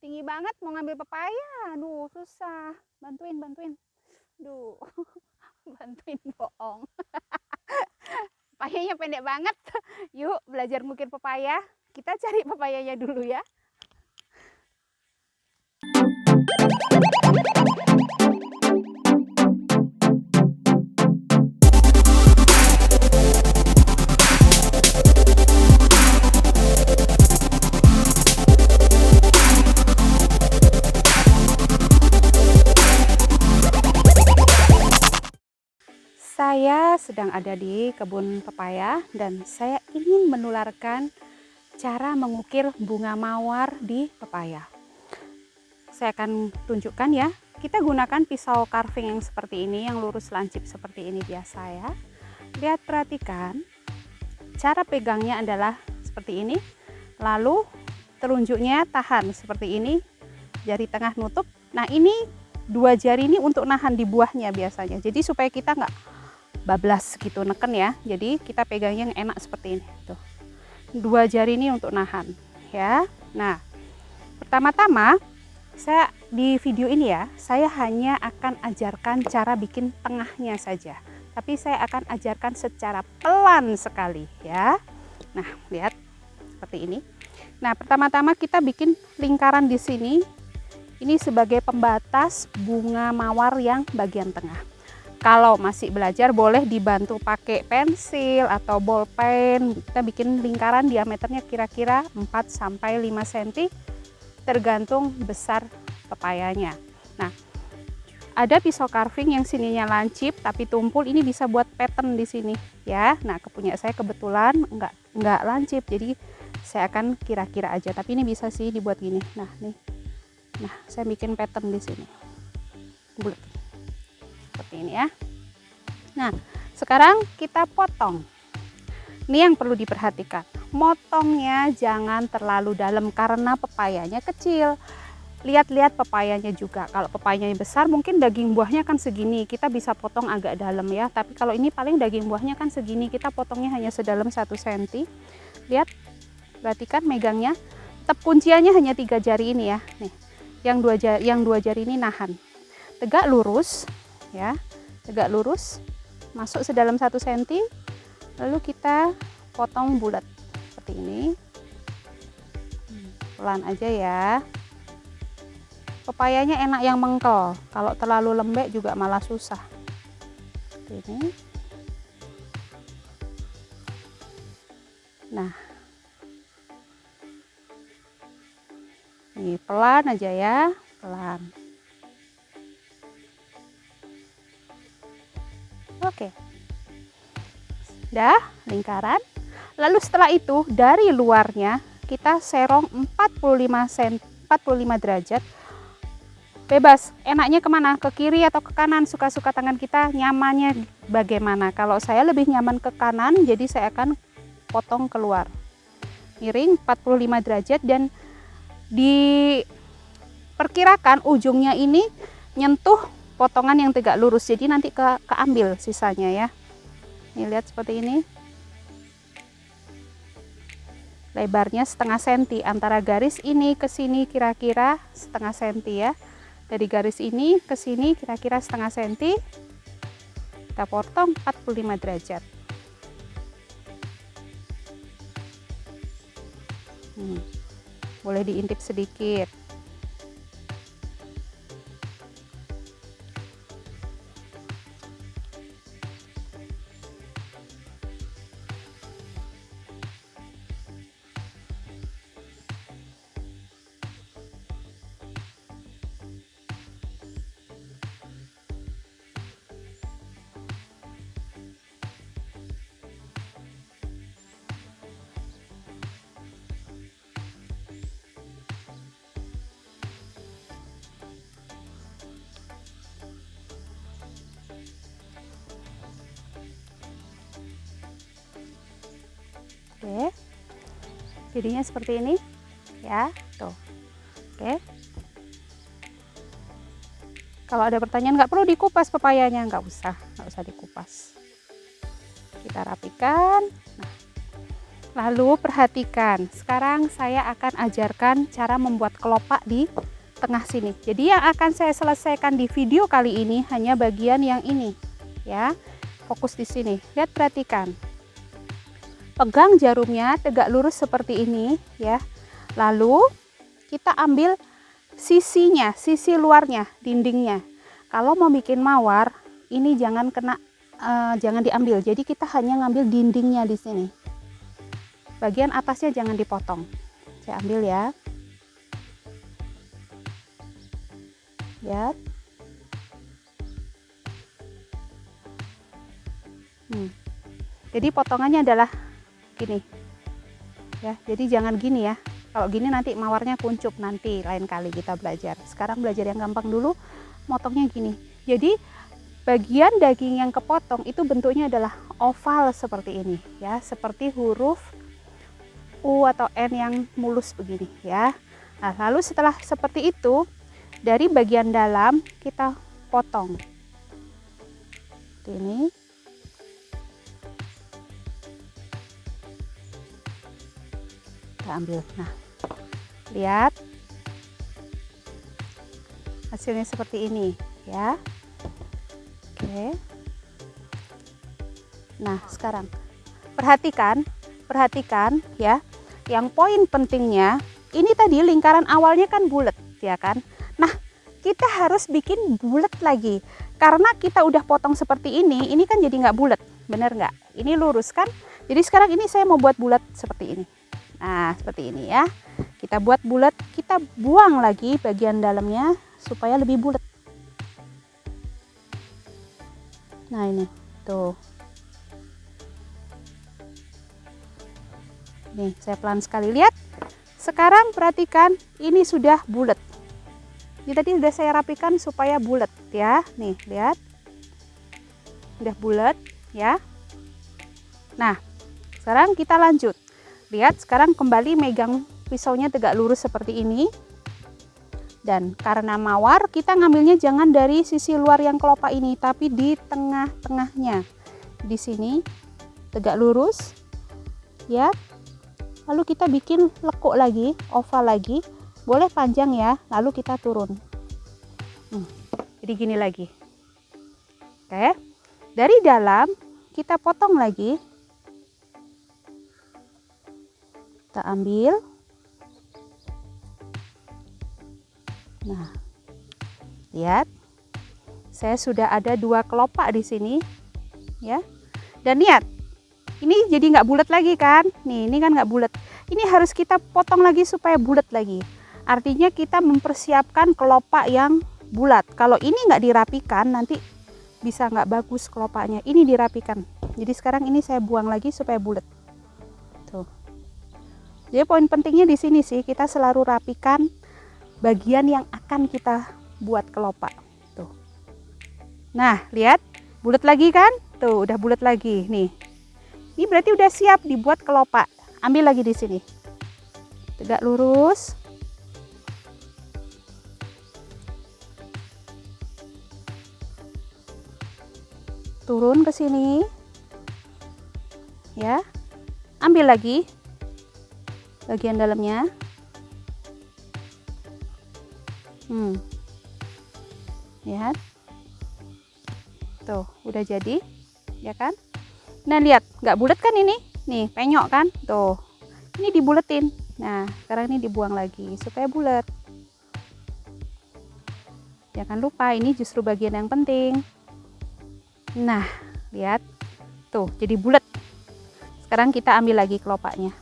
Tinggi banget mau ngambil pepaya. Aduh, susah. Bantuin, bantuin. Duh, bantuin bohong. Pepayanya pendek banget. Yuk belajar ngukir pepaya. Kita cari pepayanya dulu ya. Saya sedang ada di kebun pepaya dan saya ingin menularkan cara mengukir bunga mawar di pepaya. Saya akan tunjukkan ya. Kita gunakan pisau carving yang seperti ini, yang lurus lancip seperti ini biasa ya. Lihat, perhatikan. Cara pegangnya adalah seperti ini. Lalu telunjuknya tahan seperti ini. Jari tengah nutup. Nah, ini dua jari ini untuk nahan di buahnya biasanya. Jadi supaya kita nggak bablas gitu neken ya. Jadi kita pegangnya yang enak seperti ini. Tuh. Dua jari ini untuk nahan ya. Nah, pertama-tama saya di video ini ya, saya hanya akan ajarkan cara bikin tengahnya saja. Tapi saya akan ajarkan secara pelan sekali ya. Nah, lihat seperti ini. Nah, pertama-tama kita bikin lingkaran di sini. Ini sebagai pembatas bunga mawar yang bagian tengah. Kalau masih belajar boleh dibantu pakai pensil atau bolpen. Kita bikin lingkaran diameternya kira-kira 4-5 cm tergantung besar pepayanya. Nah, ada pisau carving yang sininya lancip tapi tumpul, ini bisa buat pattern di sini ya. Nah, punya saya kebetulan enggak lancip, jadi saya akan kira-kira aja. Tapi ini bisa sih dibuat gini. Nah, nih. Nah, saya bikin pattern di sini. Bulat. Seperti ini ya. Nah, sekarang kita potong. Ini yang perlu diperhatikan. Motongnya jangan terlalu dalam karena pepayanya kecil. Lihat-lihat pepayanya juga. Kalau pepayanya besar mungkin daging buahnya kan segini. Kita bisa potong agak dalam ya. Tapi kalau ini paling daging buahnya kan segini. Kita potongnya hanya sedalam 1 cm. Lihat. Perhatikan megangnya. Tetap kunciannya hanya 3 jari ini ya. Nih. Yang dua jari ini nahan. Tegak lurus ya. Tegak lurus. Masuk sedalam 1 cm. Lalu kita potong bulat seperti ini. Pelan aja ya. Pepayanya enak yang mengkel. Kalau terlalu lembek juga malah susah. Seperti ini. Nah. Nih, pelan aja ya, pelan. Oke. Dah lingkaran. Lalu setelah itu dari luarnya kita serong 45 derajat. Bebas, enaknya kemana? Ke kiri atau ke kanan, suka-suka tangan kita, nyamannya bagaimana. Kalau saya lebih nyaman ke kanan, jadi saya akan potong keluar. Miring 45 derajat dan diperkirakan ujungnya ini nyentuh potongan yang tegak lurus. Jadi nanti keambil sisanya ya. Nih, lihat seperti ini. Lebarnya setengah senti, antara garis ini ke sini kira-kira setengah senti ya. Dari garis ini ke sini kira-kira setengah senti. Kita potong 45 derajat. Boleh diintip sedikit. Oke, jadinya seperti ini ya, tuh. Oke, kalau ada pertanyaan nggak perlu dikupas pepayanya, nggak usah dikupas. Kita rapikan. Nah, Lalu perhatikan, sekarang saya akan ajarkan cara membuat kelopak di tengah sini. Jadi yang akan saya selesaikan di video kali ini hanya bagian yang ini ya. Fokus di sini. Lihat, perhatikan. Pegang jarumnya tegak lurus seperti ini ya. Lalu kita ambil sisinya, sisi luarnya, dindingnya. Kalau mau bikin mawar, ini jangan kena jangan diambil. Jadi kita hanya ngambil dindingnya di sini. Bagian atasnya jangan dipotong. Saya ambil ya. Lihat. Jadi potongannya adalah gini. Ya, jadi jangan gini ya. Kalau gini nanti mawarnya kuncup, nanti lain kali kita belajar. Sekarang belajar yang gampang dulu, motongnya gini. Jadi bagian daging yang kepotong itu bentuknya adalah oval seperti ini ya, seperti huruf U atau N yang mulus begini ya. Nah, lalu setelah seperti itu, dari bagian dalam kita potong. Ini. Kita ambil. Nah, lihat. Hasilnya seperti ini ya. Oke. Nah, sekarang perhatikan ya. Yang poin pentingnya, ini tadi lingkaran awalnya kan bulat ya kan. Nah, kita harus bikin bulat lagi. Karena kita udah potong seperti ini kan jadi nggak bulat, bener nggak? Ini lurus kan? Jadi sekarang ini saya mau buat bulat seperti ini. Nah, seperti ini ya. Kita buat bulat, kita buang lagi bagian dalamnya supaya lebih bulat. Nah, ini tuh. Nih, saya pelan sekali, lihat. Sekarang perhatikan, ini sudah bulat. Ini tadi sudah saya rapikan supaya bulat ya. Nih, lihat. Udah bulat ya. Nah, sekarang kita lanjut. Lihat, sekarang kembali megang pisaunya tegak lurus seperti ini. Dan karena mawar, kita ngambilnya jangan dari sisi luar yang kelopak ini, tapi di tengah-tengahnya. Di sini tegak lurus. Ya. Lalu kita bikin lekuk lagi, oval lagi, boleh panjang ya, lalu kita turun. Jadi gini lagi. Oke, dari dalam kita potong lagi. Kita ambil. Nah, lihat, saya sudah ada 2 kelopak di sini, ya. Dan lihat. Ini jadi nggak bulat lagi kan? Nih, ini kan nggak bulat. Ini harus kita potong lagi supaya bulat lagi. Artinya kita mempersiapkan kelopak yang bulat. Kalau ini nggak dirapikan, nanti bisa nggak bagus kelopaknya. Ini dirapikan. Jadi sekarang ini saya buang lagi supaya bulat. Tuh. Jadi poin pentingnya di sini sih, kita selalu rapikan bagian yang akan kita buat kelopak. Tuh. Nah, lihat, bulat lagi kan? Tuh, udah bulat lagi. Nih. Ini berarti udah siap dibuat kelopak. Ambil lagi di sini. Tegak lurus. Turun ke sini. Ya. Ambil lagi bagian dalamnya. Lihat. Tuh, udah jadi. Ya kan? Nah, lihat, nggak bulat kan ini? Nih, penyok kan? Tuh, ini dibuletin. Nah, sekarang ini dibuang lagi supaya bulat. Jangan lupa, ini justru bagian yang penting. Nah, lihat. Tuh, jadi bulat. Sekarang kita ambil lagi kelopaknya.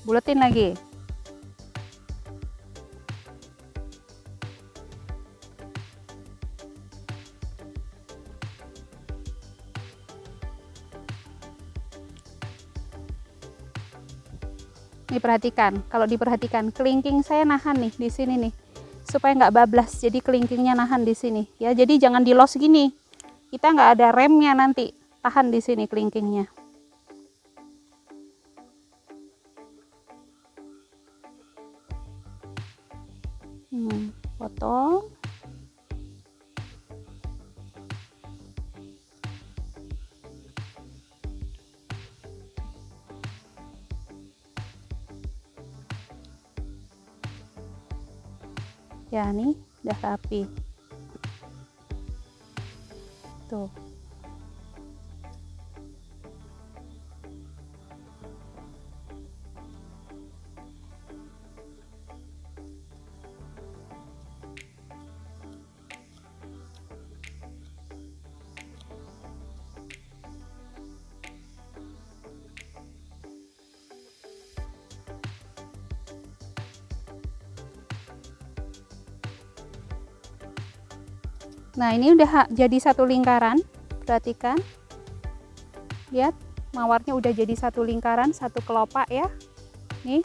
Buletin lagi. Nih, perhatikan, kalau diperhatikan kelingking saya nahan nih di sini nih, supaya nggak bablas. Jadi kelingkingnya nahan di sini ya. Jadi jangan dilos gini. Kita nggak ada remnya nanti. tahan di sini kelingkingnya. Potong. Ya, nih udah rapi. Tuh. Nah, ini udah jadi satu lingkaran. Perhatikan. Lihat, mawarnya udah jadi satu lingkaran, satu kelopak ya. Nih.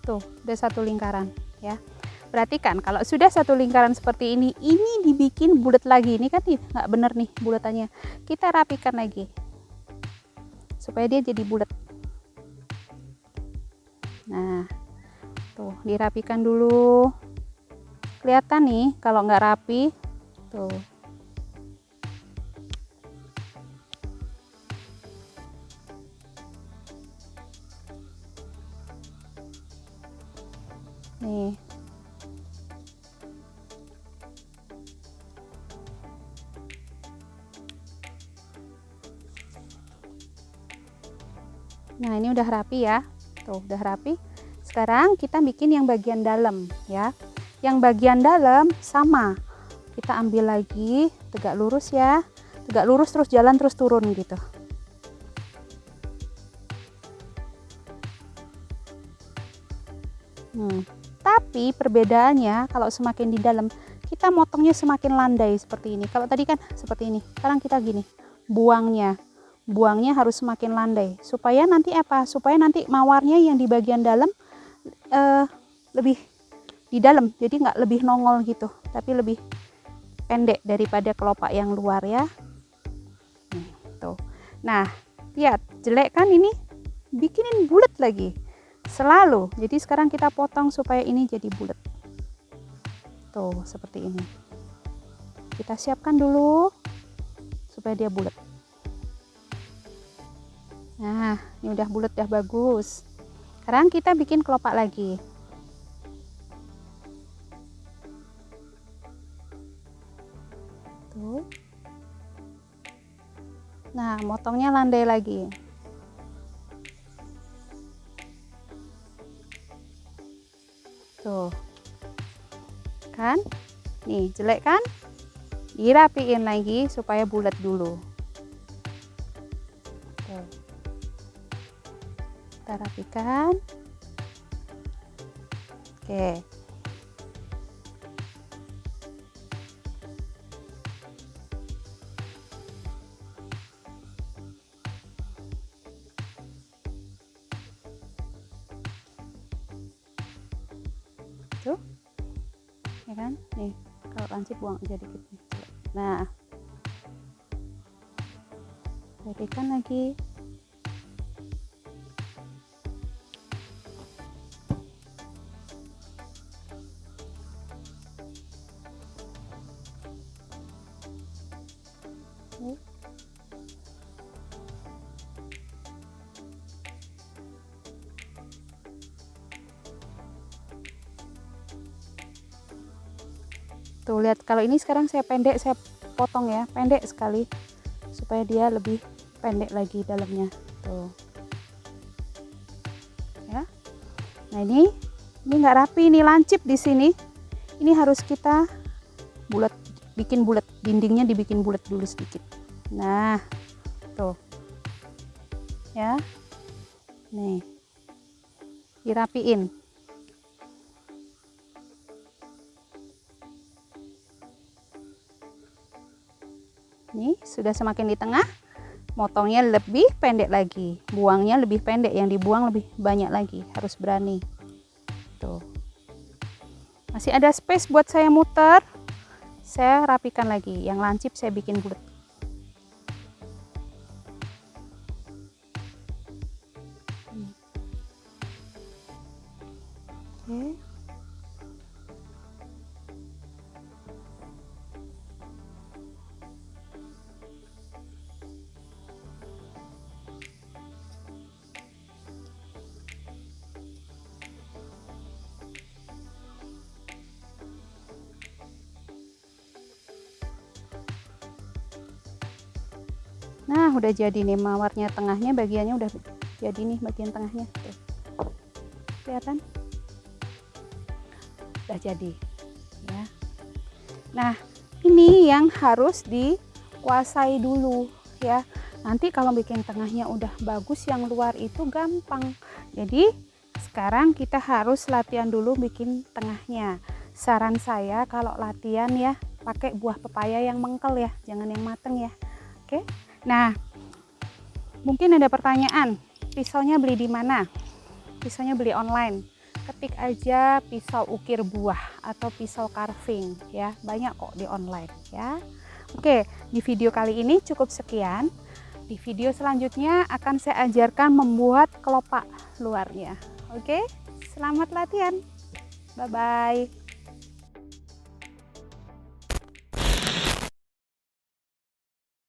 Tuh, udah satu lingkaran ya. Perhatikan, kalau sudah satu lingkaran seperti ini dibikin bulat lagi. Ini kan nggak bener nih bulatannya. Kita rapikan lagi. Supaya dia jadi bulat. Nah, tuh dirapikan dulu. Kelihatan nih kalau nggak rapi. Tuh. Nih. Nah, ini udah rapi ya. Tuh, udah rapi. Sekarang kita bikin yang bagian dalam ya. Yang bagian dalam sama. Kita ambil lagi, tegak lurus ya. Tegak lurus terus jalan terus turun gitu. Tapi perbedaannya kalau semakin di dalam, kita motongnya semakin landai seperti ini. Kalau tadi kan seperti ini. Sekarang kita gini. Buangnya harus semakin landai. Supaya nanti apa? Supaya nanti mawarnya yang di bagian dalam lebih di dalam, jadi nggak lebih nongol gitu, tapi lebih pendek daripada kelopak yang luar ya. Tuh. Nah, lihat jelek kan ini, bikinin bulat lagi selalu. Jadi sekarang kita potong supaya ini jadi bulat. Tuh, seperti ini. Kita siapkan dulu supaya dia bulat. Nah, ini udah bulat, udah bagus. Sekarang kita bikin kelopak lagi. Tuh. Nah, motongnya landai lagi. Tuh. Kan? Nih, jelek kan? Dirapiin lagi supaya bulat dulu. Tuh. Kita rapikan. Oke. Tuh. Ya kan? Nih, kalau lancip buang aja dikit nih. Nah. Rapikan lagi. Tuh lihat, kalau ini sekarang saya pendek, saya potong ya, pendek sekali supaya dia lebih pendek lagi dalamnya. Tuh. Ya. Nah, ini nggak rapi, ini lancip di sini. Ini harus kita bulat, bikin bulat, dindingnya dibikin bulat dulu sedikit. Nah, tuh. Ya. Nih. Dirapiin. Nih, sudah semakin di tengah, motongnya lebih pendek lagi, buangnya lebih pendek, yang dibuang lebih banyak lagi, harus berani. Tuh. Masih ada space buat saya muter, saya rapikan lagi, yang lancip saya bikin bulat. Nah, udah jadi nih mawarnya, tengahnya bagiannya udah jadi nih, bagian tengahnya tuh. Kelihatan? Udah jadi ya. Nah, ini yang harus dikuasai dulu ya. Nanti kalau bikin tengahnya udah bagus, yang luar itu gampang. Jadi sekarang kita harus latihan dulu bikin tengahnya. Saran saya kalau latihan ya, pakai buah pepaya yang mengkel ya, jangan yang mateng ya. Oke. Nah, mungkin ada pertanyaan, pisaunya beli di mana? Pisaunya beli online. Ketik aja pisau ukir buah atau pisau carving ya, banyak kok di online ya. Oke, di video kali ini cukup sekian. Di video selanjutnya akan saya ajarkan membuat kelopak luarnya. Oke, selamat latihan. Bye bye.